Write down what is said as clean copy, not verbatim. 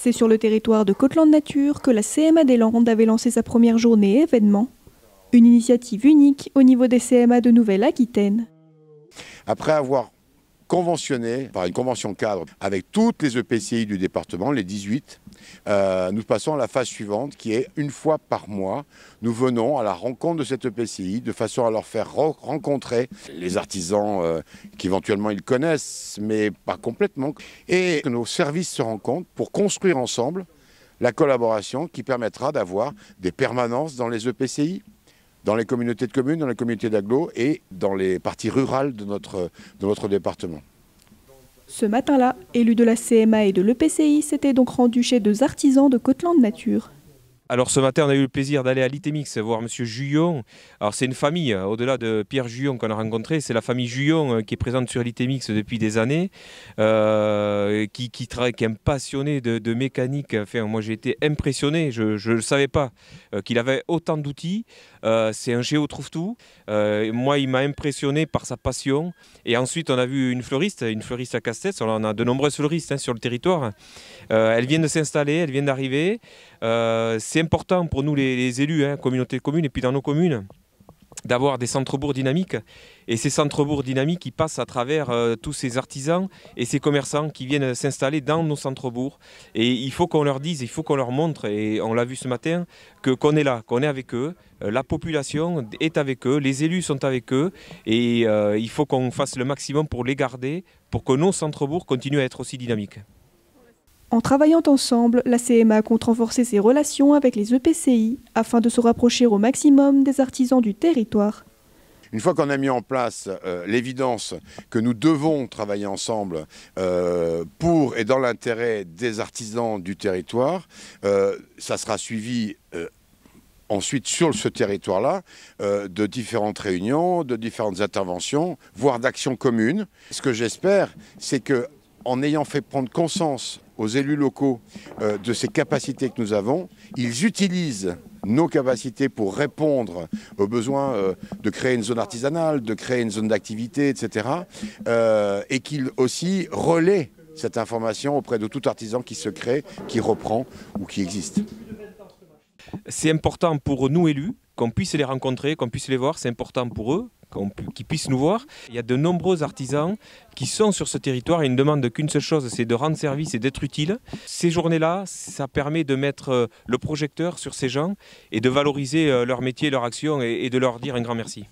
C'est sur le territoire de Côte-Landes Nature que la CMA des Landes avait lancé sa première journée événement. Une initiative unique au niveau des CMA de Nouvelle-Aquitaine. Après avoir conventionné par une convention cadre avec toutes les EPCI du département, les 18, nous passons à la phase suivante qui est une fois par mois, nous venons à la rencontre de cette EPCI de façon à leur faire rencontrer les artisans qu'éventuellement ils connaissent, mais pas complètement. Et que nos services se rencontrent pour construire ensemble la collaboration qui permettra d'avoir des permanences dans les EPCI, dans les communautés de communes, dans les communautés d'agglo et dans les parties rurales de notre département. Ce matin-là, élus de la CMA et de l'EPCI s'étaient donc rendus chez 2 artisans de Côte-Landes Nature. Alors ce matin, on a eu le plaisir d'aller à l'Itemix voir M. Juillon. Alors c'est une famille, au-delà de Pierre Juillon qu'on a rencontré, c'est la famille Juillon qui est présente sur l'Itemix depuis des années, qui est un passionné de mécanique. Enfin, moi j'ai été impressionné, je ne le savais pas, qu'il avait autant d'outils. C'est un géo-trouve-tout. Moi, il m'a impressionné par sa passion. Et ensuite, on a vu une fleuriste à Castets. On a de nombreuses fleuristes sur le territoire. Elles viennent de s'installer, elles viennent d'arriver. C'est important pour nous les élus, communautés de communes et puis dans nos communes, d'avoir des centres-bourgs dynamiques. Et ces centres-bourgs dynamiques, ils passent à travers tous ces artisans et ces commerçants qui viennent s'installer dans nos centres-bourgs. Et il faut qu'on leur dise, il faut qu'on leur montre, et on l'a vu ce matin, qu'on est là, qu'on est avec eux. La population est avec eux, les élus sont avec eux. Et il faut qu'on fasse le maximum pour les garder, pour que nos centres-bourgs continuent à être aussi dynamiques. En travaillant ensemble, la CMA compte renforcer ses relations avec les EPCI afin de se rapprocher au maximum des artisans du territoire. Une fois qu'on a mis en place l'évidence que nous devons travailler ensemble pour et dans l'intérêt des artisans du territoire, ça sera suivi ensuite sur ce territoire-là de différentes réunions, de différentes interventions, voire d'actions communes. Ce que j'espère, c'est que en ayant fait prendre conscience aux élus locaux de ces capacités que nous avons, ils utilisent nos capacités pour répondre aux besoins de créer une zone artisanale, de créer une zone d'activité, etc. Et qu'ils aussi relaient cette information auprès de tout artisan qui se crée, qui reprend ou qui existe. C'est important pour nous élus qu'on puisse les rencontrer, qu'on puisse les voir, c'est important pour eux, qu'ils puissent nous voir. Il y a de nombreux artisans qui sont sur ce territoire et ils ne demandent qu'une seule chose, c'est de rendre service et d'être utile. Ces journées-là, ça permet de mettre le projecteur sur ces gens et de valoriser leur métier, leur action et de leur dire un grand merci.